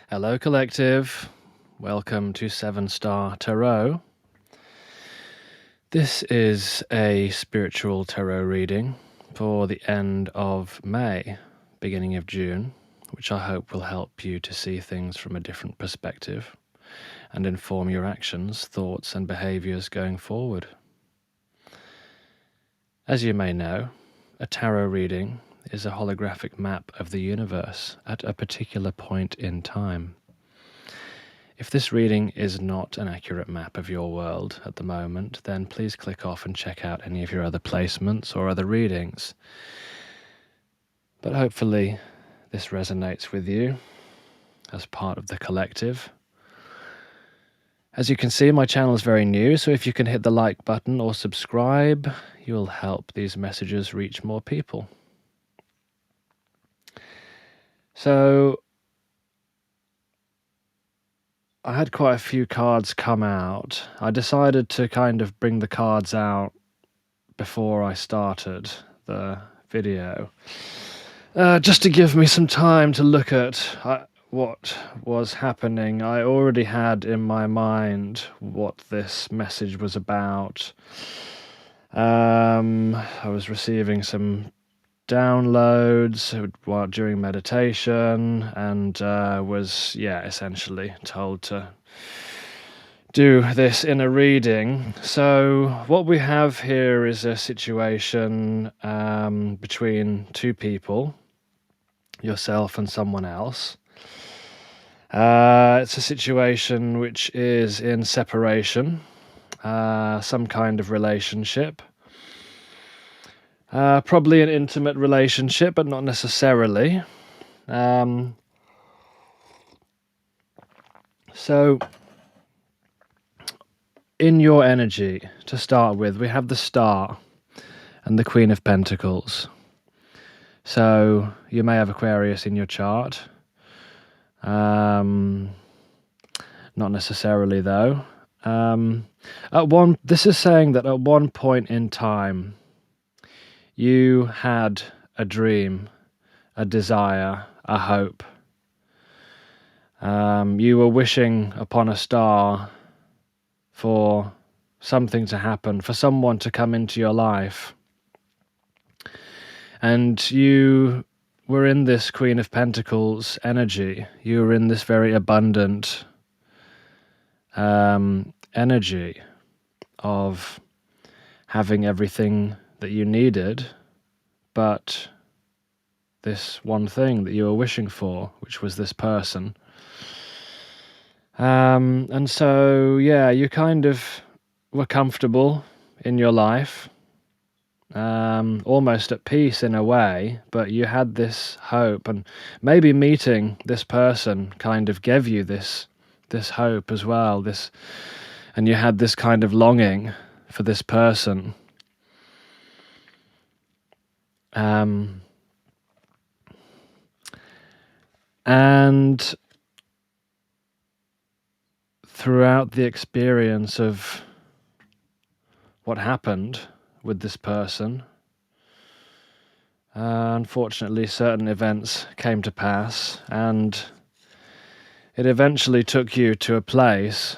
Hello, Collective. Welcome to 7 Star Tarot. This is a spiritual tarot reading for the end of May, beginning of June, which I hope will help you to see things from a different perspective and inform your actions, thoughts, and behaviors going forward. As you may know, a tarot reading is a holographic map of the universe at a particular point in time. If this reading is not an accurate map of your world at the moment, then please click off and check out any of your other placements or other readings. But hopefully this resonates with you as part of the collective. As you can see, my channel is very new, so if you can hit the like button or subscribe, you'll help these messages reach more people. So I had quite a few cards come out. I decided to kind of bring the cards out before I started the video, just to give me some time to look at what was happening. I already had in my mind what this message was about. I was receiving some downloads during meditation, and was essentially told to do this in a reading. So what we have here is a situation between two people, yourself and someone else. It's a situation which is in separation, some kind of relationship. Probably an intimate relationship, but not necessarily. So in your energy, to start with, we have the Star and the Queen of Pentacles. So you may have Aquarius in your chart. Not necessarily, though. This is saying that at one point in time, you had a dream, a desire, a hope. You were wishing upon a star for something to happen, for someone to come into your life. And you were in this Queen of Pentacles energy. You were in this very abundant energy of having everything that you needed, but this one thing that you were wishing for, which was this person. And so, you kind of were comfortable in your life, almost at peace in a way, but you had this hope, and maybe meeting this person kind of gave you this hope as well, and you had this kind of longing for this person. And throughout the experience of what happened with this person, unfortunately certain events came to pass, and it eventually took you to a place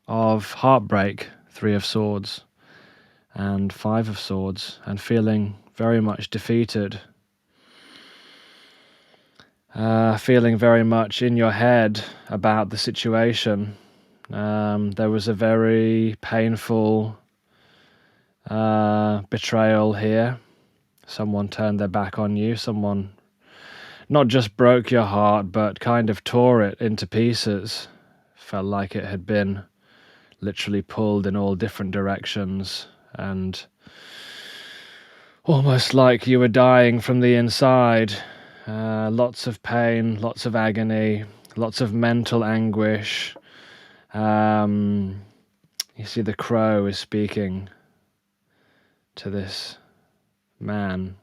of heartbreak, 3 of Swords and 5 of Swords, and feeling very much defeated, feeling very much in your head about the situation. There was a very painful betrayal here. Someone turned their back on you. Someone not just broke your heart, but kind of tore it into pieces. Felt like it had been literally pulled in all different directions, and almost like you were dying from the inside. Lots of pain, lots of agony, lots of mental anguish. You see the crow is speaking to this man,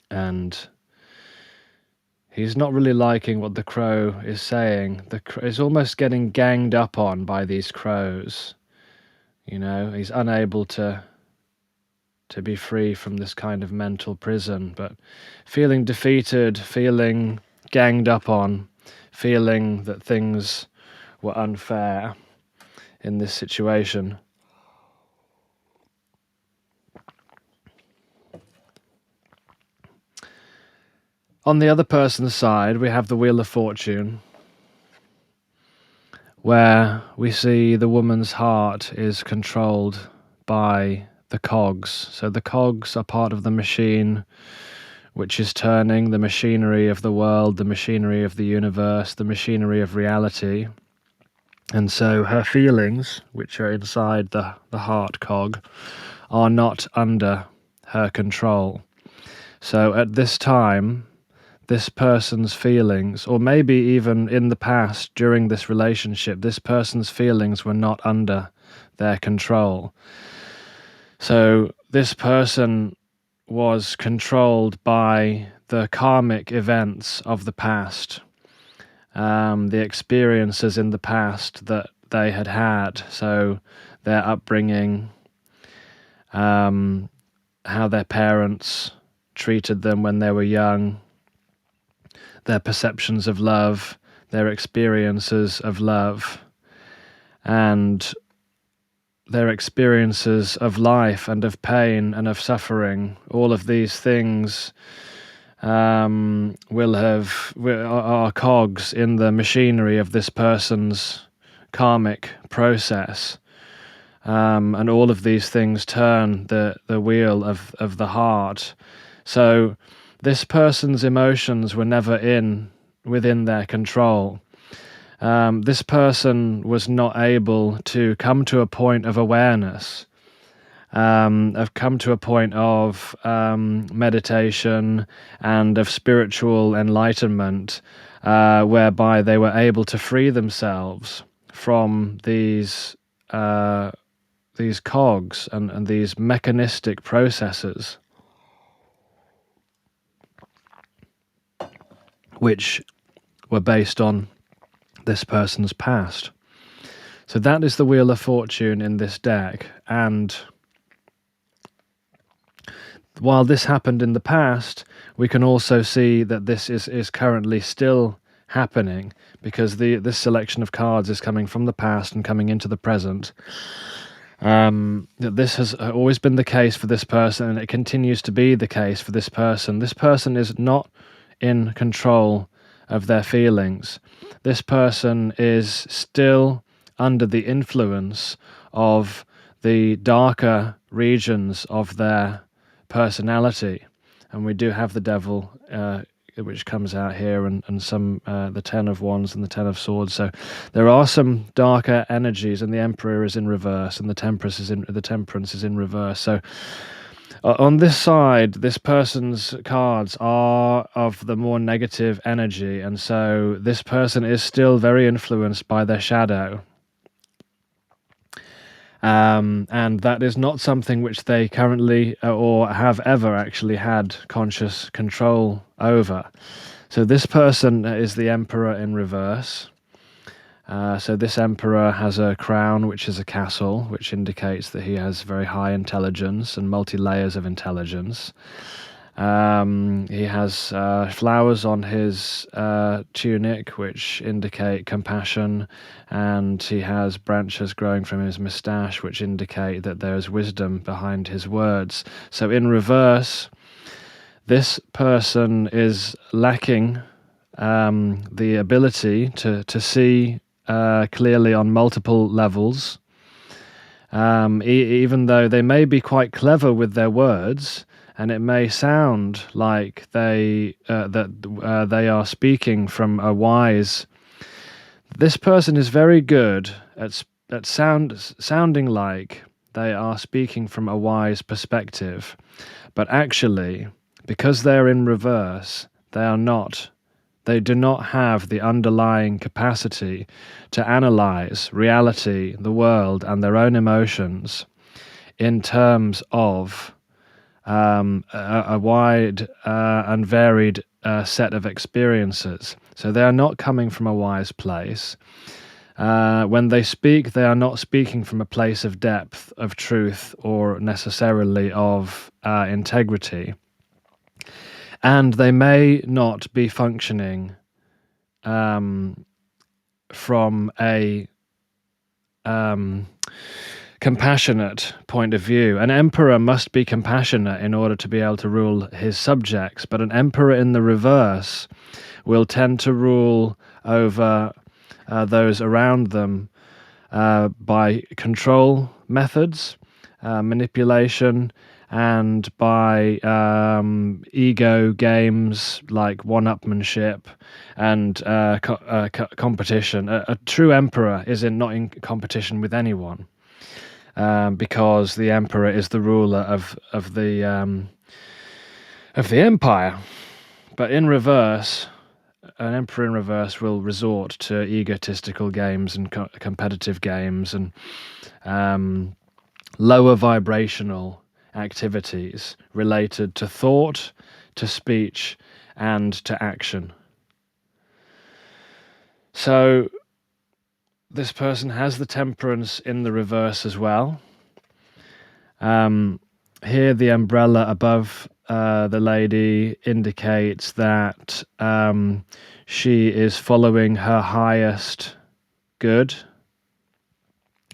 and he's not really liking what the crow is saying. The crow is almost getting ganged up on by these crows. You know, he's unable to be free from this kind of mental prison, but feeling defeated, feeling ganged up on. feeling that things were unfair in this situation. On the other person's side, we have the Wheel of Fortune, where we see the woman's heart is controlled by the cogs. So the cogs are part of the machine which is turning, the machinery of the world, the machinery of the universe, the machinery of reality. And so her feelings, which are inside the heart cog, are not under her control. So at this time, this person's feelings, or maybe even in the past during this relationship, this person's feelings were not under their control. So this person was controlled by the karmic events of the past, the experiences in the past that they had had. So their upbringing, how their parents treated them when they were young, their perceptions of love, their experiences of love, and their experiences of life and of pain and of suffering. All of these things are cogs in the machinery of this person's karmic process. And all of these things turn the wheel of the heart. So this person's emotions were never within their control. This person was not able to come to a point of awareness, have come to a point of meditation and of spiritual enlightenment, whereby they were able to free themselves from these cogs and these mechanistic processes, which were based on this person's past. So that is the Wheel of Fortune in this deck. And while this happened in the past, we can also see that this is currently still happening, because this selection of cards is coming from the past and coming into the present. This has always been the case for this person, and it continues to be the case for this person. This person is not in control of their feelings. This person is still under the influence of the darker regions of their personality. And we do have the devil, which comes out here, and some the Ten of Wands and the Ten of Swords. So there are some darker energies, and the Emperor is in reverse, and the Temperance is in reverse. So on this side, this person's cards are of the more negative energy, and so this person is still very influenced by their shadow. And that is not something which they currently or have ever actually had conscious control over. So this person is the Emperor in reverse. So this Emperor has a crown, which is a castle, which indicates that he has very high intelligence and multi-layers of intelligence. He has flowers on his tunic, which indicate compassion, and he has branches growing from his moustache, which indicate that there is wisdom behind his words. So in reverse, this person is lacking the ability to see clearly on multiple levels. Even though they may be quite clever with their words, and it may sound like they are speaking from a wise. This person is very good at sounding like they are speaking from a wise perspective, but actually, because they're in reverse, they are not. They do not have the underlying capacity to analyze reality, the world, and their own emotions in terms of a wide and varied set of experiences. So they are not coming from a wise place. When they speak, they are not speaking from a place of depth, of truth, or necessarily of integrity. And they may not be functioning from a compassionate point of view. An emperor must be compassionate in order to be able to rule his subjects, but an emperor in the reverse will tend to rule over those around them by control methods, manipulation, and by ego games like one-upmanship and competition. A true emperor is not in competition with anyone, because the emperor is the ruler of the empire. But in reverse, an emperor in reverse will resort to egotistical games and competitive games and lower vibrational activities related to thought, to speech, and to action. So this person has the temperance in the reverse as well. Here the umbrella above the lady indicates that she is following her highest good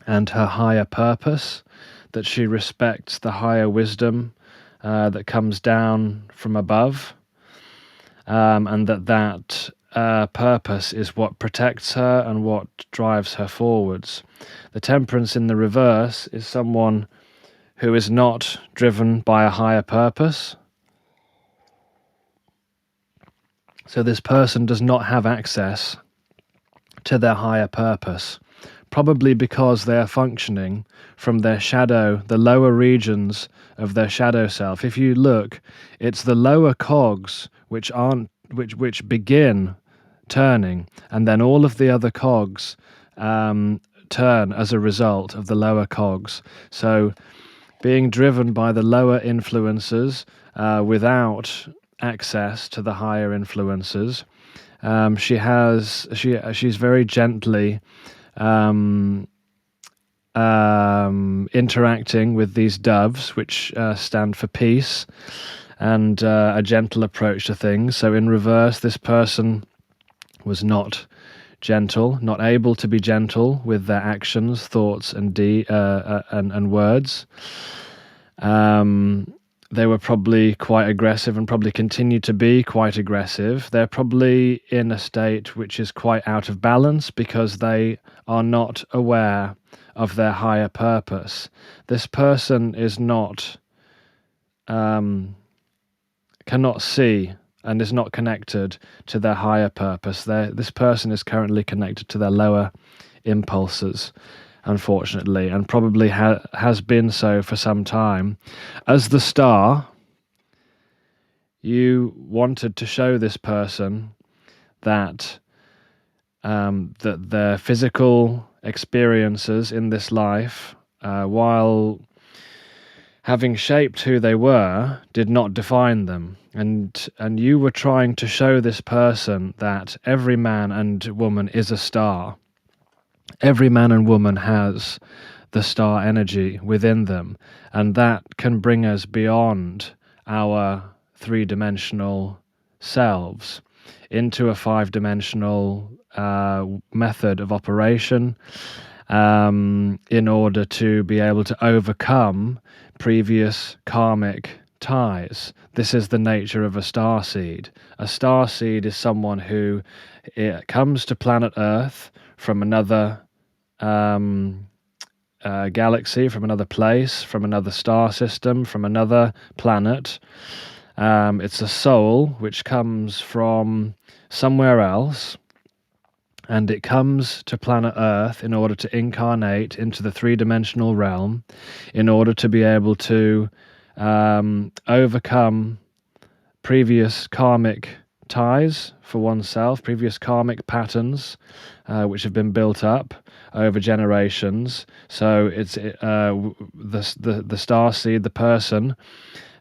and her higher purpose, that she respects the higher wisdom that comes down from above, and that purpose is what protects her and what drives her forwards. The temperance in the reverse is someone who is not driven by a higher purpose. So this person does not have access to their higher purpose, probably because they are functioning from their shadow, the lower regions of their shadow self. If you look, it's the lower cogs which begin turning, and then all of the other cogs turn as a result of the lower cogs. So being driven by the lower influences without access to the higher influences, she's very gently interacting with these doves, which stand for peace and a gentle approach to things. So in reverse, this person was not gentle, not able to be gentle with their actions, thoughts, and words. They were probably quite aggressive and probably continue to be quite aggressive. They're probably in a state which is quite out of balance because they are not aware of their higher purpose. This person is not, cannot see and is not connected to their higher purpose. This person is currently connected to their lower impulses, unfortunately, and probably has been so for some time. As the star, you wanted to show this person that that their physical experiences in this life, while having shaped who they were, did not define them. And you were trying to show this person that every man and woman is a star. Every man and woman has the star energy within them, and that can bring us beyond our three-dimensional selves into a five-dimensional method of operation, in order to be able to overcome previous karmic ties. This is the nature of a starseed. A starseed is someone who comes to planet Earth from another galaxy, from another place, from another star system, from another planet. It's a soul which comes from somewhere else, and it comes to planet Earth in order to incarnate into the three-dimensional realm, in order to be able to overcome previous karmic ties for oneself, previous karmic patterns which have been built up over generations. So it's the star seed, the person,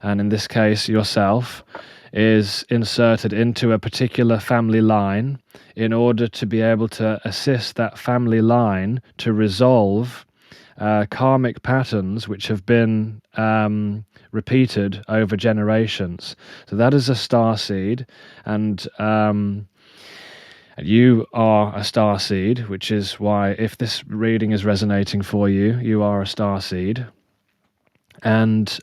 and in this case yourself, is inserted into a particular family line in order to be able to assist that family line to resolve karmic patterns which have been repeated over generations. So that is a star seed, and And you are a star seed, which is why, if this reading is resonating for you, you are a star seed. And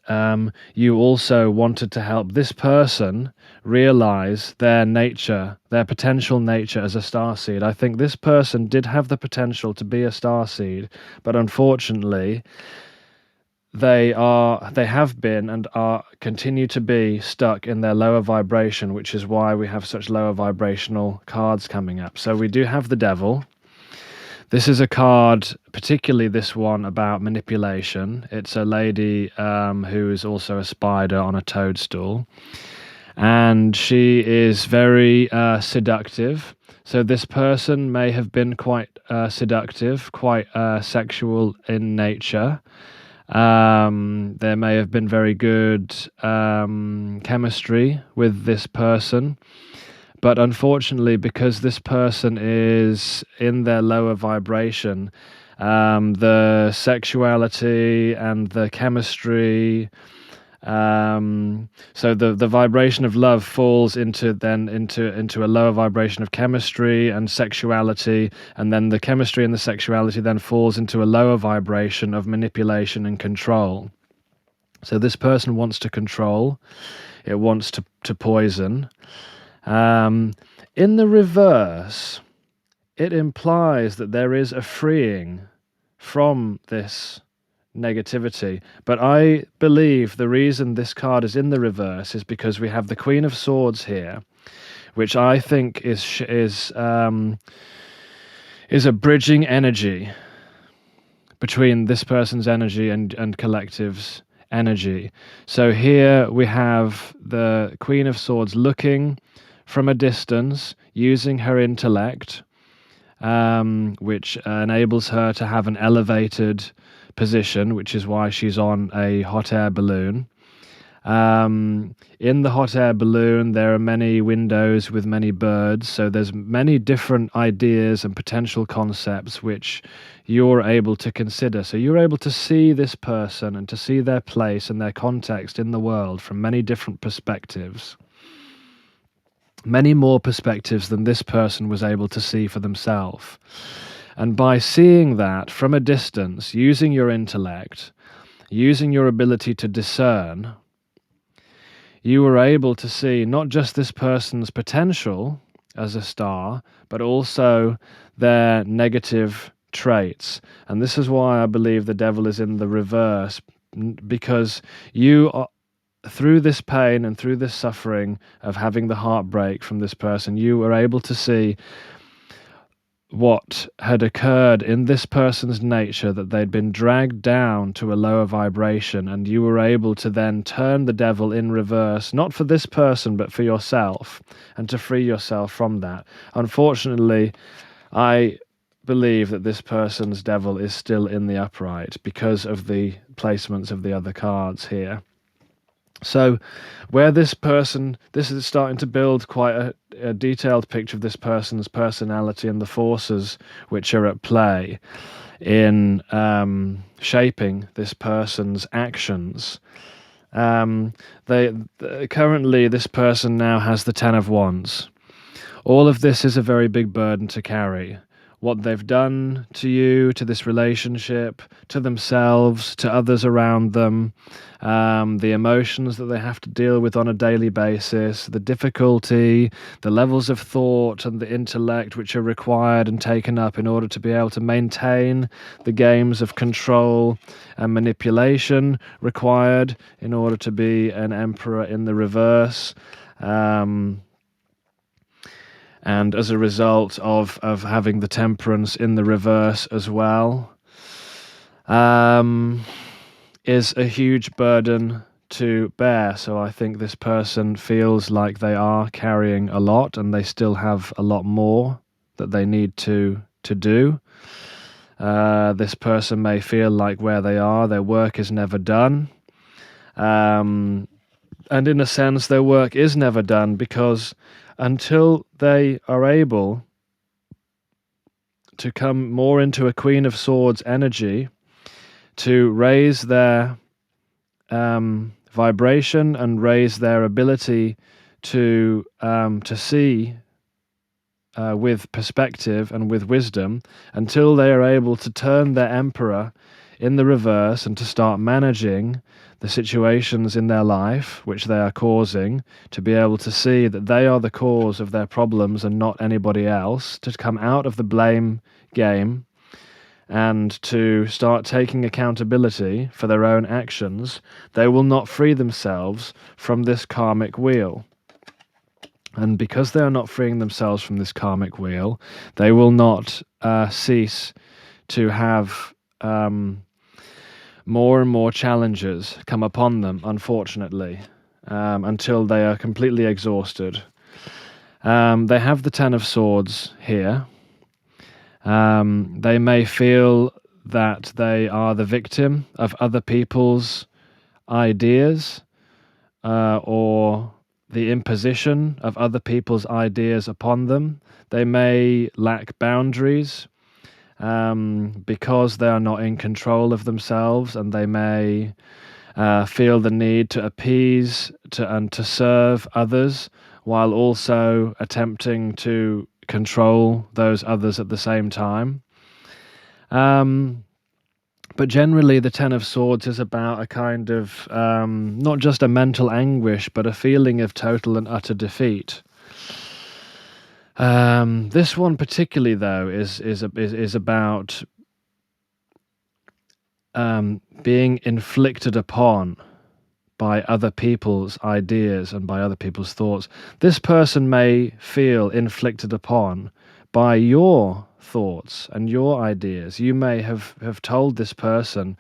you also wanted to help this person realize their nature, their potential nature as a starseed. I think this person did have the potential to be a starseed, but unfortunately, they have been and are continue to be stuck in their lower vibration, which is why we have such lower vibrational cards coming up. So we do have the Devil. This is a card, particularly this one, about manipulation. It's a lady who is also a spider on a toadstool. And she is very seductive. So this person may have been quite seductive, quite sexual in nature. There may have been very good chemistry with this person. But unfortunately, because this person is in their lower vibration, the sexuality and the chemistry, so the vibration of love falls into a lower vibration of chemistry and sexuality, and then the chemistry and the sexuality then falls into a lower vibration of manipulation and control. So this person wants to control, it wants to poison. In the reverse, it implies that there is a freeing from this negativity. But I believe the reason this card is in the reverse is because we have the Queen of Swords here, which I think is a bridging energy between this person's energy and collective's energy. So here we have the Queen of Swords looking from a distance, using her intellect, which enables her to have an elevated position, which is why she's on a hot air balloon. In the hot air balloon, there are many windows with many birds, so there's many different ideas and potential concepts which you're able to consider. So you're able to see this person and to see their place and their context in the world from many different perspectives. Many more perspectives than this person was able to see for themselves. And by seeing that from a distance, using your intellect, using your ability to discern, you were able to see not just this person's potential as a star, but also their negative traits. And this is why I believe the Devil is in the reverse, because you are, through this pain and through this suffering of having the heartbreak from this person, you were able to see what had occurred in this person's nature, that they'd been dragged down to a lower vibration, and you were able to then turn the Devil in reverse, not for this person, but for yourself, and to free yourself from that. Unfortunately, I believe that this person's Devil is still in the upright because of the placements of the other cards here. So where this is starting to build quite a detailed picture of this person's personality and the forces which are at play in shaping this person's actions. Currently, this person now has the Ten of Wands. All of this is a very big burden to carry. What they've done to you, to this relationship, to themselves, to others around them, the emotions that they have to deal with on a daily basis, the difficulty, the levels of thought and the intellect which are required and taken up in order to be able to maintain the games of control and manipulation required in order to be an emperor in the reverse. And as a result of having the Temperance in the reverse as well, is a huge burden to bear. So I think this person feels like they are carrying a lot, and they still have a lot more that they need to do. This person may feel like where they are, their work is never done. And in a sense, their work is never done, because until they are able to come more into a Queen of Swords energy, to raise their vibration and raise their ability to see with perspective and with wisdom until they are able to turn their emperor in the reverse and to start managing the situations in their life which they are causing, to be able to see that they are the cause of their problems and not anybody else, to come out of the blame game and to start taking accountability for their own actions, they will not free themselves from this karmic wheel. And because they are not freeing themselves from this karmic wheel, they will not cease to have more and more challenges come upon them, unfortunately, until they are completely exhausted. They have the Ten of Swords here. They may feel that they are the victim of other people's ideas or the imposition of other people's ideas upon them. They may lack boundaries because they are not in control of themselves, and they may feel the need to appease and to serve others while also attempting to control those others at the same time. But generally, the Ten of Swords is about a kind of not just a mental anguish, but a feeling of total and utter defeat. This one particularly, though, is about being inflicted upon by other people's ideas and by other people's thoughts. This person may feel inflicted upon by your thoughts and your ideas. You may have told this person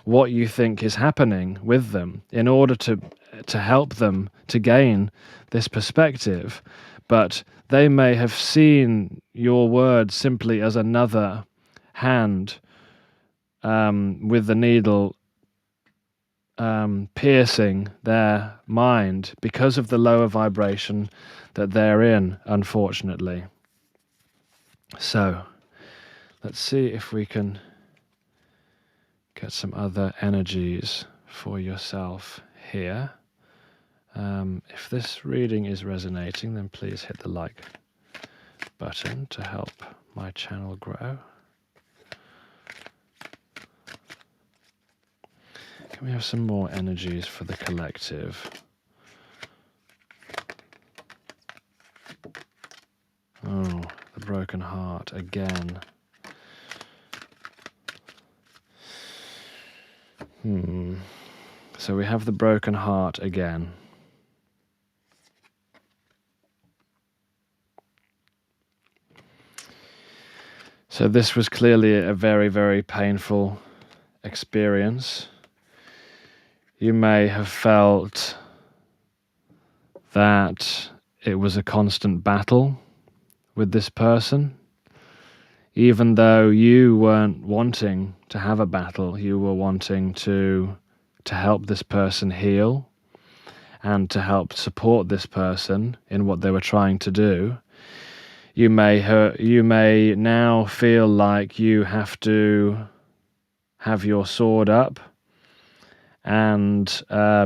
what you think is happening with them in order to help them to gain this perspective, but they may have seen your words simply as another hand with the needle piercing their mind because of the lower vibration that they're in, unfortunately. So, let's see if we can get some other energies for yourself here. If this reading is resonating, then please hit the like button to help my channel grow. Can we have some more energies for the collective? Oh, the broken heart again. So we have the broken heart again. So this was clearly a very, very painful experience. You may have felt that it was a constant battle with this person. Even though you weren't wanting to have a battle, you were wanting to help this person heal and to help support this person in what they were trying to do. You may now feel like you have to have your sword up and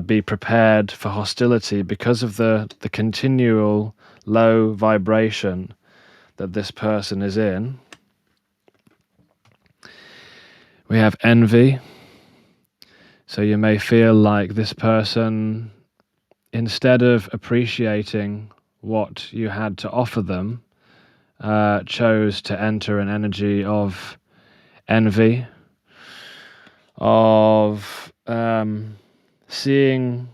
be prepared for hostility because of the continual low vibration that this person is in. We have envy. So you may feel like this person, instead of appreciating what you had to offer them, chose to enter an energy of envy, of seeing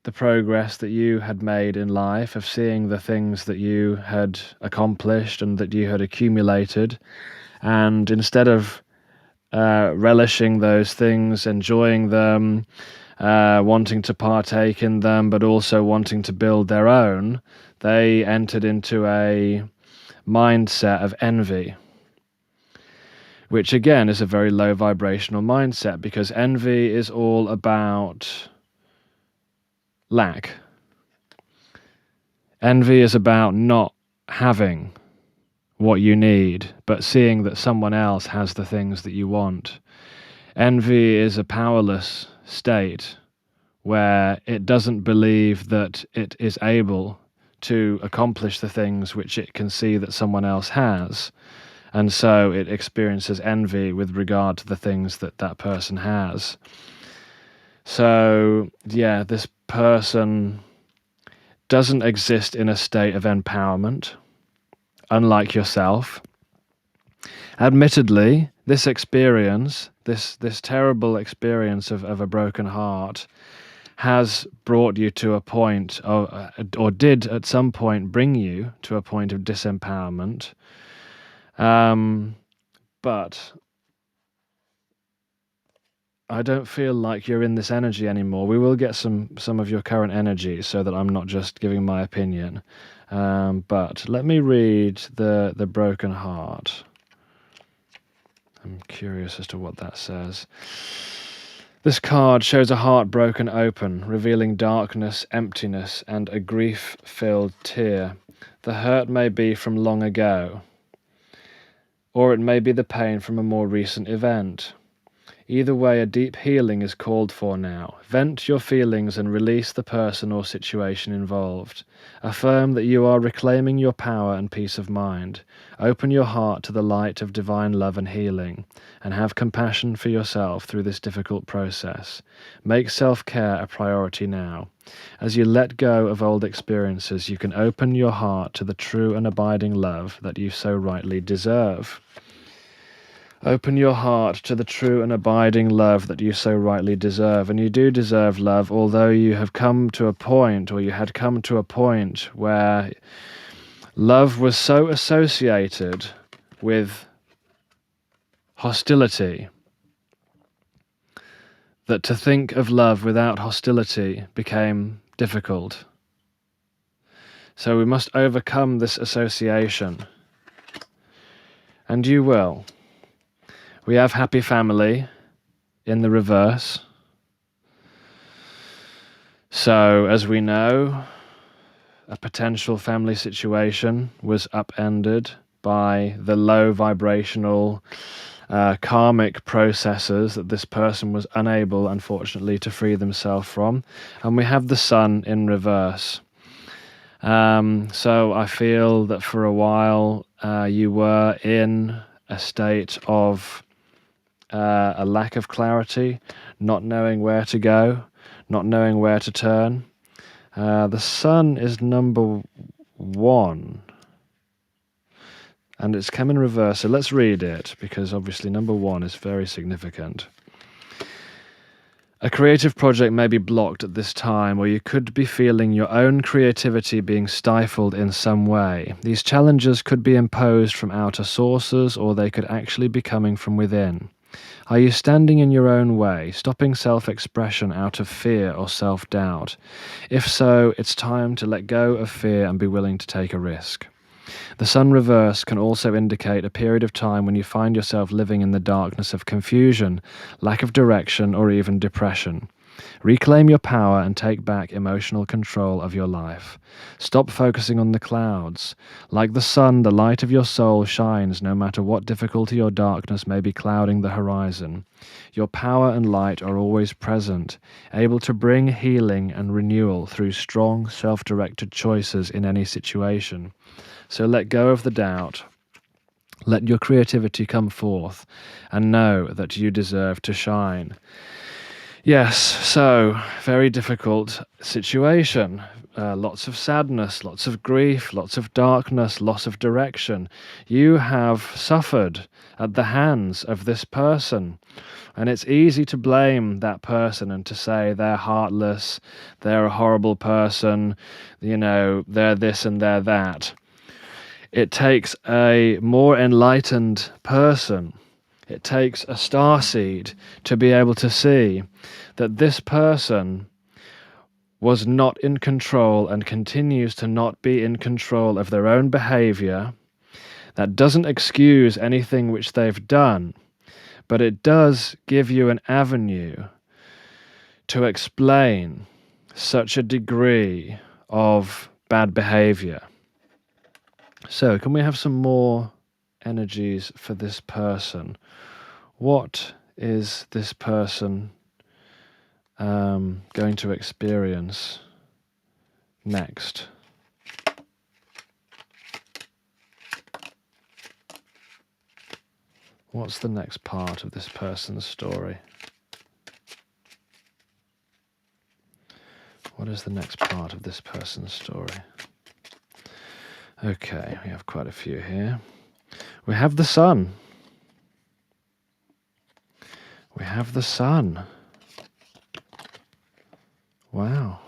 the progress that you had made in life, of seeing the things that you had accomplished and that you had accumulated, and instead of relishing those things, enjoying them, wanting to partake in them, but also wanting to build their own, they entered into a mindset of envy, which again is a very low vibrational mindset, because envy is all about lack. Envy is about not having what you need, but seeing that someone else has the things that you want. Envy is a powerless state where it doesn't believe that it is able to accomplish the things which it can see that someone else has. And so it experiences envy with regard to the things that that person has. So, yeah, this person doesn't exist in a state of empowerment, unlike yourself. Admittedly, this experience, this terrible experience of a broken heart, has brought you to a point, or did at some point bring you to a point of disempowerment. But I don't feel like you're in this energy anymore. We will get some of your current energy so that I'm not just giving my opinion. But let me read the broken heart. I'm curious as to what that says. This card shows a heart broken open, revealing darkness, emptiness, and a grief-filled tear. The hurt may be from long ago, or it may be the pain from a more recent event. Either way, a deep healing is called for now. Vent your feelings and release the person or situation involved. Affirm that you are reclaiming your power and peace of mind. Open your heart to the light of divine love and healing, and have compassion for yourself through this difficult process. Make self-care a priority now. As you let go of old experiences, you can open your heart to the true and abiding love that you so rightly deserve. Open your heart to the true and abiding love that you so rightly deserve. And you do deserve love, although you have come to a point, or you had come to a point, where love was so associated with hostility that to think of love without hostility became difficult. So we must overcome this association. And you will. We have happy family in the reverse. So, as we know, a potential family situation was upended by the low vibrational karmic processes that this person was unable, unfortunately, to free themselves from. And we have the sun in reverse. So I feel that for a while you were in a state of a lack of clarity, not knowing where to go, not knowing where to turn. The sun is number 1, and it's come in reverse. So let's read it, because obviously number 1 is very significant. A creative project may be blocked at this time, or you could be feeling your own creativity being stifled in some way. These challenges could be imposed from outer sources, or they could actually be coming from within. Are you standing in your own way, stopping self-expression out of fear or self-doubt? If so, it's time to let go of fear and be willing to take a risk. The sun reverse can also indicate a period of time when you find yourself living in the darkness of confusion, lack of direction, or even depression. Reclaim your power and take back emotional control of your life. Stop focusing on the clouds. Like the sun, the light of your soul shines no matter what difficulty or darkness may be clouding the horizon. Your power and light are always present, able to bring healing and renewal through strong, self-directed choices in any situation. So let go of the doubt. Let your creativity come forth, and know that you deserve to shine. Yes, so very difficult situation. Lots of sadness, lots of grief, lots of darkness, loss of direction. You have suffered at the hands of this person. And it's easy to blame that person and to say they're heartless, they're a horrible person, they're this and they're that. It takes a more enlightened person. It takes a starseed to be able to see that this person was not in control and continues to not be in control of their own behavior. That doesn't excuse anything which they've done, but it does give you an avenue to explain such a degree of bad behavior. So, can we have some more energies for this person? What is this person going to experience next? What's the next part of this person's story? What is the next part of this person's story? Okay, we have quite a few here. We have the sun. We have the sun. Wow.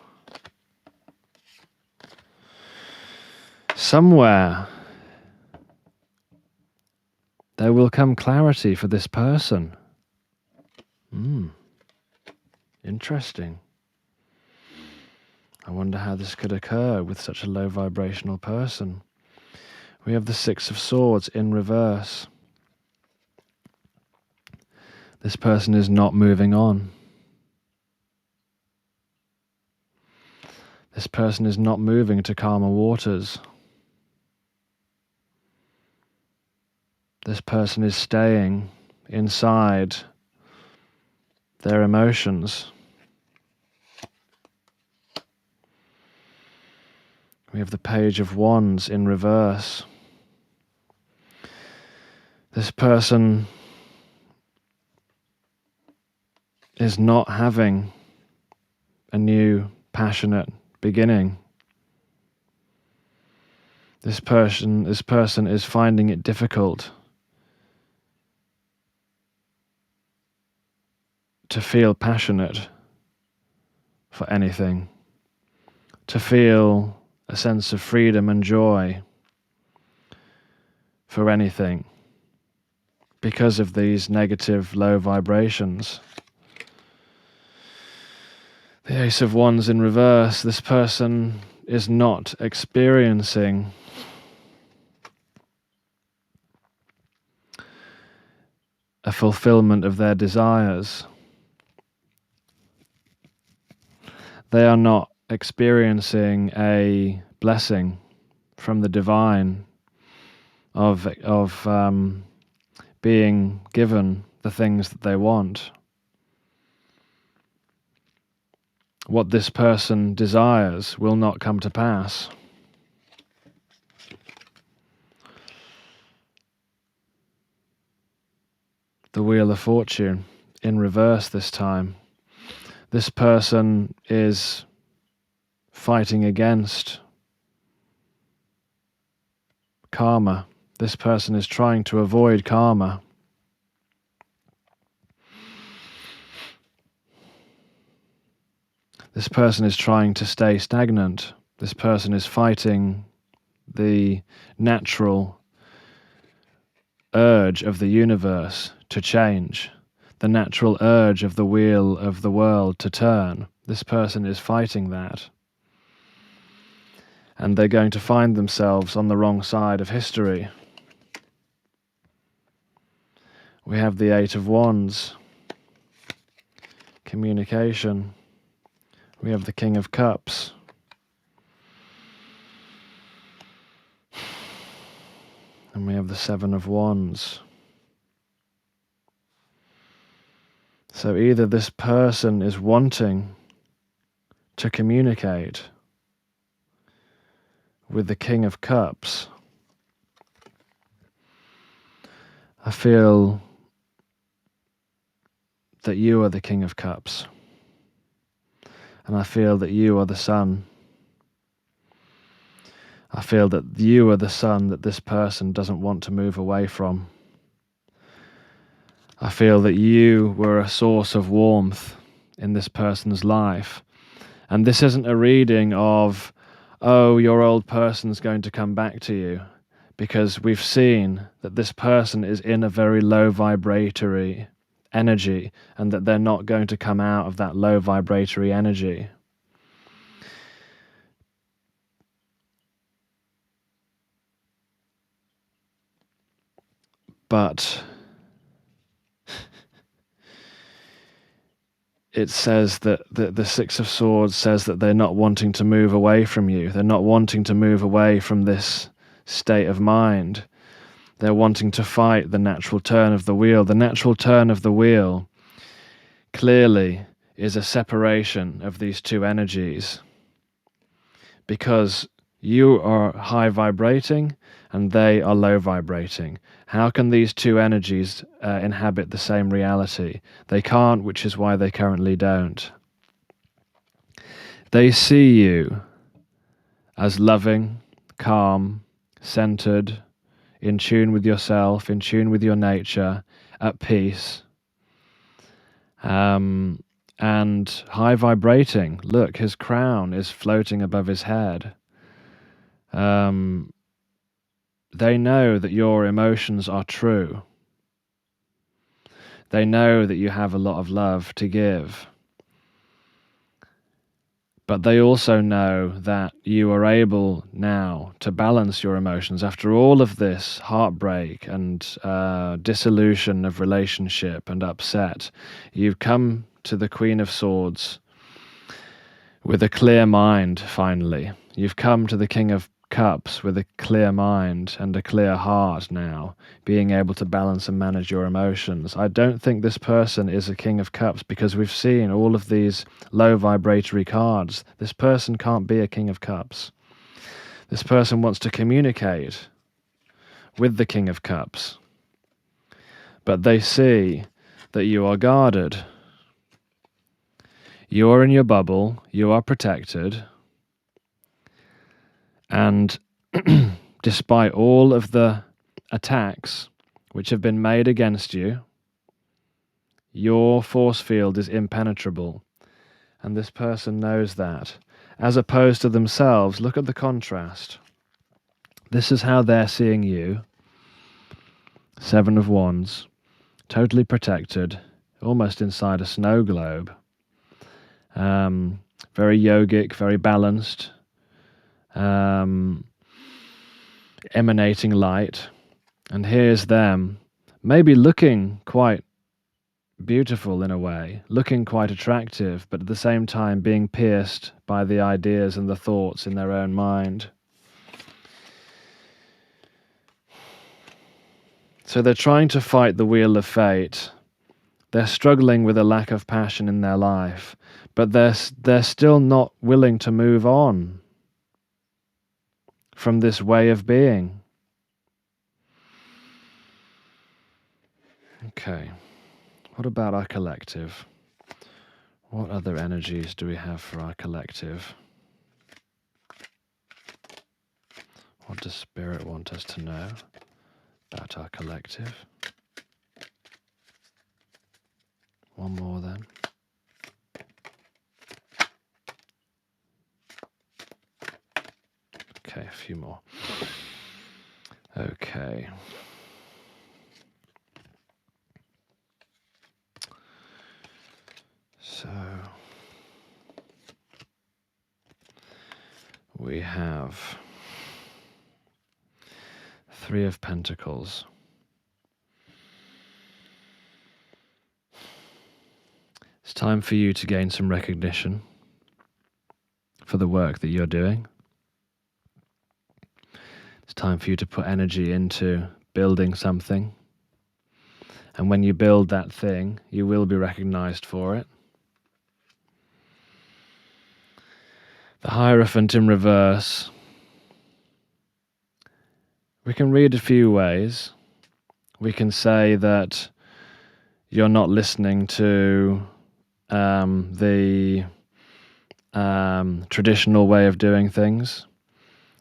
Somewhere there will come clarity for this person. Interesting. I wonder how this could occur with such a low vibrational person. We have the Six of Swords in reverse. This person is not moving on. This person is not moving to calmer waters. This person is staying inside their emotions. We have the Page of Wands in reverse. This person is not having a new passionate beginning. This person is finding it difficult to feel passionate for anything, to feel a sense of freedom and joy for anything because of these negative low vibrations. The Ace of Wands in reverse, this person is not experiencing a fulfillment of their desires. They are not experiencing a blessing from the divine of being given the things that they want. What this person desires will not come to pass. The Wheel of Fortune in reverse this time. This person is fighting against karma. This person is trying to avoid karma. This person is trying to stay stagnant. This person is fighting the natural urge of the universe to change, the natural urge of the wheel of the world to turn. This person is fighting that. And they're going to find themselves on the wrong side of history. We have the Eight of Wands, communication. We have the King of Cups. And we have the Seven of Wands. So either this person is wanting to communicate with the King of Cups. I feel that you are the King of Cups. And I feel that you are the sun. I feel that you are the sun that this person doesn't want to move away from. I feel that you were a source of warmth in this person's life. And this isn't a reading of, oh, your old person's going to come back to you. Because we've seen that this person is in a very low vibratory energy and that they're not going to come out of that low vibratory energy. But it says that the Six of Swords says that they're not wanting to move away from you. They're not wanting to move away from this state of mind. They're wanting to fight the natural turn of the wheel. The natural turn of the wheel clearly is a separation of these two energies, because you are high vibrating and they are low vibrating. How can these two energies inhabit the same reality? They can't, which is why they currently don't. They see you as loving, calm, centered, in tune with yourself, in tune with your nature, at peace, and high vibrating. Look, his crown is floating above his head. They know that your emotions are true. They know that you have a lot of love to give. But they also know that you are able now to balance your emotions after all of this heartbreak and dissolution of relationship and upset. You've come to the Queen of Swords with a clear mind, finally. You've come to the King of Cups with a clear mind and a clear heart now, being able to balance and manage your emotions. I don't think this person is a King of Cups because we've seen all of these low vibratory cards. This person can't be a King of Cups. This person wants to communicate with the King of Cups, but they see that you are guarded. You are in your bubble, you are protected, and despite all of the attacks which have been made against you, your force field is impenetrable. And this person knows that. As opposed to themselves, look at the contrast. This is how they're seeing you. 7 of Wands, totally protected, almost inside a snow globe. Very yogic, very balanced. Emanating light, and here's them maybe looking quite beautiful in a way, looking quite attractive, but at the same time being pierced by the ideas and the thoughts in their own mind. So they're trying to fight the wheel of fate. They're struggling with a lack of passion in their life, but they're still not willing to move on from this way of being. Okay, what about our collective? What other energies do we have for our collective? What does Spirit want us to know about our collective? One more then. Okay, a few more. Okay. So we have 3 of Pentacles. It's time for you to gain some recognition for the work that you're doing. It's time for you to put energy into building something. And when you build that thing, you will be recognized for it. The Hierophant in reverse. We can read a few ways. We can say that you're not listening to the traditional way of doing things.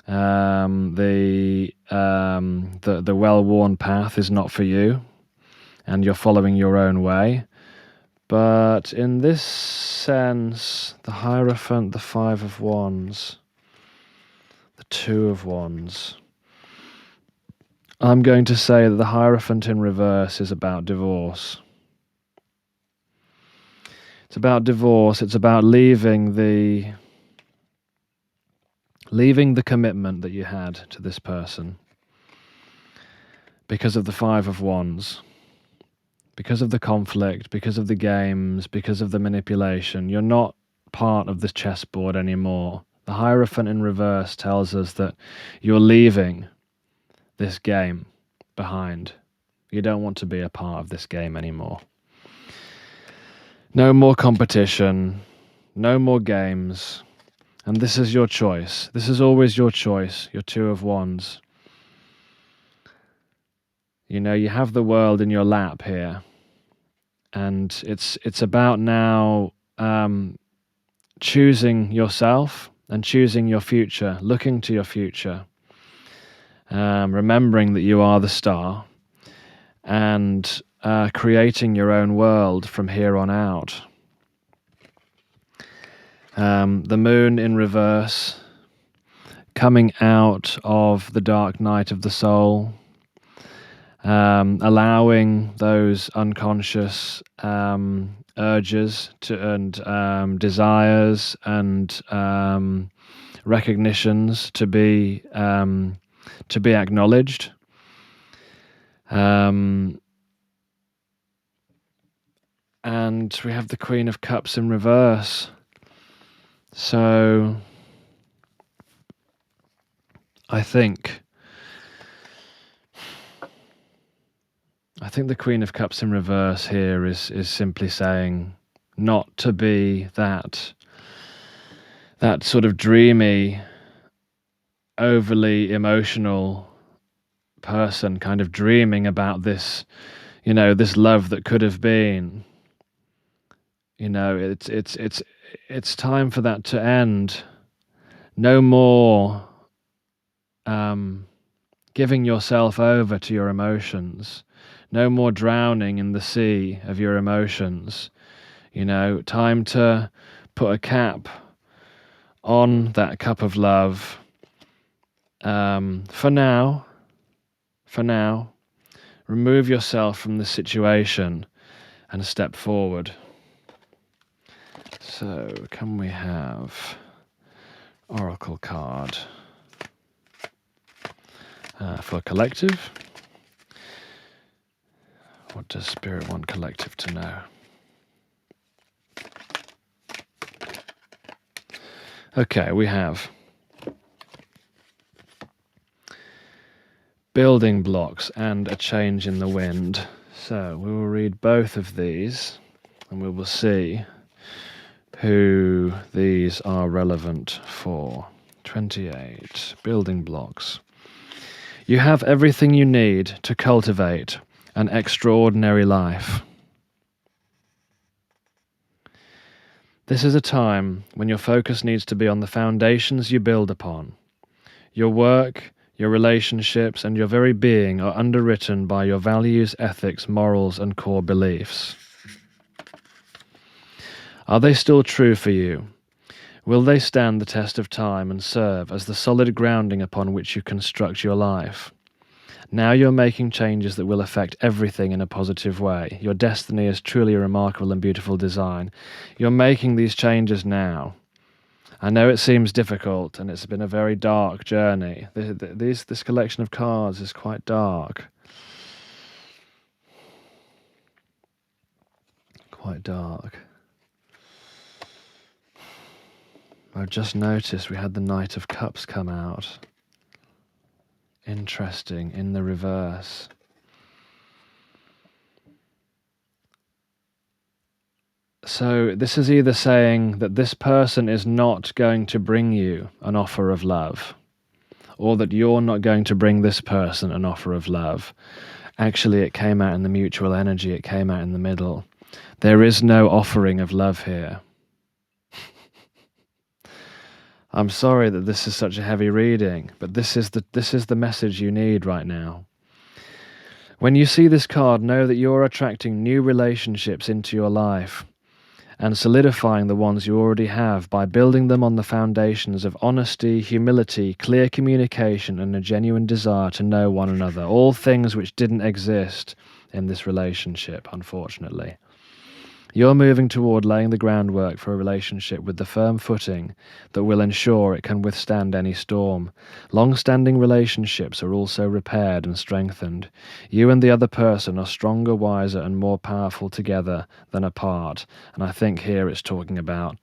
The well-worn path is not for you, and you're following your own way. But in this sense, the Hierophant, the 5 of Wands, the 2 of Wands, I'm going to say that the Hierophant in reverse is about divorce. It's about divorce. It's about leaving the commitment that you had to this person because of the 5 of Wands, because of the conflict, because of the games, because of the manipulation. You're not part of the chessboard anymore. The Hierophant in reverse tells us that you're leaving this game behind. You don't want to be a part of this game anymore. No more competition, no more games, and this is your choice. This is always your choice, your 2 of Wands. You have the world in your lap here, and it's about now choosing yourself and choosing your future, looking to your future, remembering that you are the star, and creating your own world from here on out. The moon in reverse, coming out of the dark night of the soul, allowing those unconscious urges and desires and recognitions to be acknowledged. And we have the Queen of Cups in reverse. So I think the Queen of Cups in reverse here is simply saying not to be that sort of dreamy, overly emotional person, kind of dreaming about this, this love that could have been. It's time for that to end. No more giving yourself over to your emotions. No more drowning in the sea of your emotions. Time to put a cap on that cup of love. For now, remove yourself from the situation and step forward. So, can we have Oracle card for collective? What does Spirit want collective to know? Okay, we have building blocks and a change in the wind. So we will read both of these and we will see who these are relevant for. 28, building blocks. You have everything you need to cultivate an extraordinary life. This is a time when your focus needs to be on the foundations you build upon. Your work, your relationships, and your very being are underwritten by your values, ethics, morals, and core beliefs. Are they still true for you? Will they stand the test of time and serve as the solid grounding upon which you construct your life? Now you're making changes that will affect everything in a positive way. Your destiny is truly a remarkable and beautiful design. You're making these changes now. I know it seems difficult and it's been a very dark journey. This collection of cards is quite dark. Quite dark. I've just noticed we had the Knight of Cups come out. Interesting, in the reverse. So this is either saying that this person is not going to bring you an offer of love, or that you're not going to bring this person an offer of love. Actually, it came out in the mutual energy, it came out in the middle. There is no offering of love here. I'm sorry that this is such a heavy reading, but this is the message you need right now. When you see this card, know that you're attracting new relationships into your life and solidifying the ones you already have by building them on the foundations of honesty, humility, clear communication, and a genuine desire to know one another, all things which didn't exist in this relationship, unfortunately. You're moving toward laying the groundwork for a relationship with the firm footing that will ensure it can withstand any storm. Long-standing relationships are also repaired and strengthened. You and the other person are stronger, wiser, and more powerful together than apart. And I think here it's talking about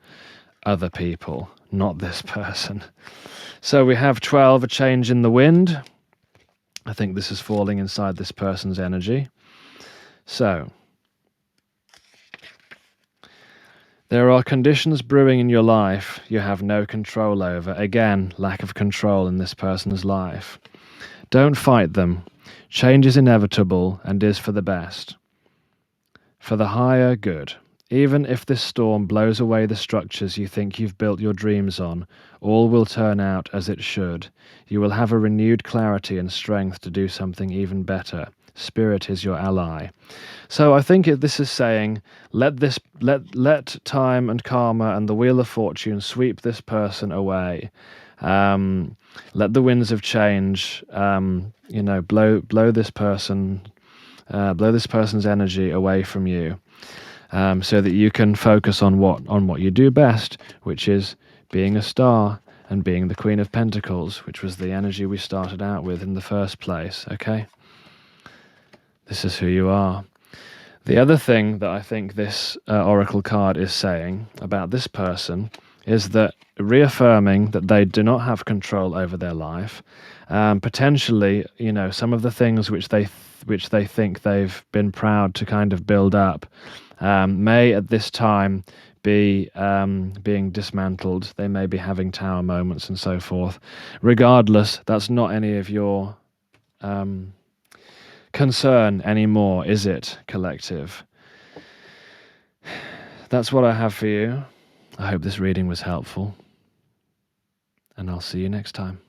other people, not this person. So we have 12, a change in the wind. I think this is falling inside this person's energy. So there are conditions brewing in your life you have no control over. Again, lack of control in this person's life. Don't fight them. Change is inevitable and is for the best, for the higher good. Even if this storm blows away the structures you think you've built your dreams on, all will turn out as it should. You will have a renewed clarity and strength to do something even better. Spirit is your ally. So I think this is saying, let time and karma and the wheel of fortune sweep this person away. Let the winds of change, blow this person, blow this person's energy away from you, so that you can focus on what you do best, which is being a star and being the Queen of Pentacles, which was the energy we started out with in the first place. Okay, this is who you are. The other thing that I think this oracle card is saying about this person is that reaffirming that they do not have control over their life. Potentially, some of the things which they think they've been proud to kind of build up may at this time be being dismantled. They may be having tower moments and so forth. Regardless, that's not any of your concern anymore, is it, collective? That's what I have for you. I hope this reading was helpful, and I'll see you next time.